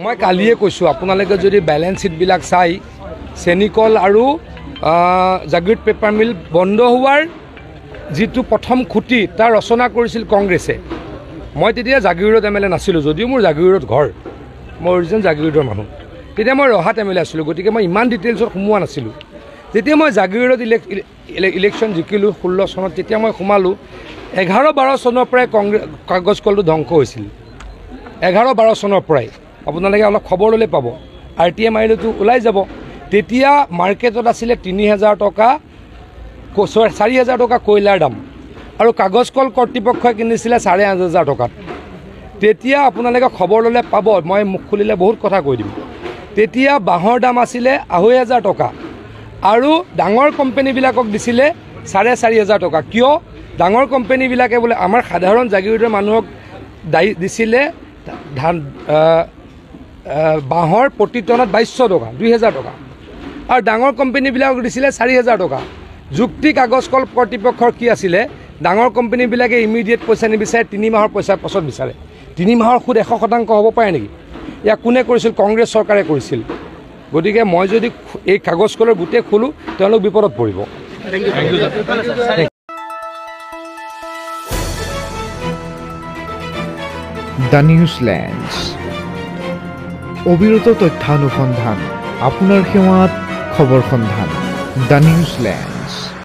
মই কালিয়ে কৈছোঁ আপোনালোকে যদি বেলেন্স শ্বীটবিলাক চাই চেনিকল আৰু জাগিৰোড পেপাৰ মিল বন্ধ হোৱাৰ যিটো প্ৰথম খুঁটি তাৰ ৰচনা কৰিছিল কংগ্ৰেছে। মই তেতিয়া জাগিৰোড এম এল এ নাছিলোঁ, যদিও মোৰ জাগিৰোড ঘৰ, মই অৰিজিনেল জাগিৰোডৰ মানুহ। তেতিয়া মই ৰহাত এম এল এ আছিলোঁ, গতিকে মই ইমান ডিটেইলছত সোমোৱা নাছিলোঁ। যেতিয়া মই জাগিৰোডত ইলেকশ্যন জিকিলোঁ 16 চনত, তেতিয়া মই সোমালোঁ 11-12 চনৰ পৰাই কাগজ কলটো ধ্বংস হৈছিল। 11-12 চনৰ পৰাই আপোনালোকে অলপ খবৰ ল'লে পাব, RTI মাৰিলেতো ওলাই যাব। তেতিয়া মাৰ্কেটত আছিলে 3000 টকা 4000 টকা কয়লাৰ দাম, আৰু কাগজ কল কৰ্তৃপক্ষই কিনিছিলে 8500 টকাত। তেতিয়া আপোনালোকে খবৰ ল'লে পাব, মই মুখ খুলিলে বহুত কথা কৈ দিম। তেতিয়া বাঁহৰ দাম আছিলে 2500 টকা, আৰু ডাঙৰ কোম্পানীবিলাকক দিছিলে 4500 টকা। কিয়? ডাঙৰ কোম্পানীবিলাকে বোলে আমাৰ সাধাৰণ জাগিৰোডৰ মানুহক দিছিলে বাঁহৰ প্ৰতি টনত 2200 টকা, 2000 টকা, আৰু ডাঙৰ কোম্পানীবিলাকক দিছিলে 4000 টকা। যুক্তি কাগজ কল কৰ্তৃপক্ষৰ কি আছিলে? ডাঙৰ কোম্পানীবিলাকে ইমিডিয়েট পইচা নিবিচাৰে, 3 মাহৰ পইচা পাছত বিচাৰে। 3 মাহৰ সুদ 100% হ'ব পাৰে নেকি? ইয়াক কোনে কৰিছিল? কংগ্ৰেছ চৰকাৰে কৰিছিল। গতিকে মই যদি এই কাগজ কলৰ গোটেই খোলোঁ, তেওঁলোক বিপদত পৰিব। দ্য নিউজলেণ্ড, অবিৰত তথ্যানুসন্ধান, আপোনাৰ সেৱাত খবৰ সন্ধান। দ্য নিউজলেণ্ড।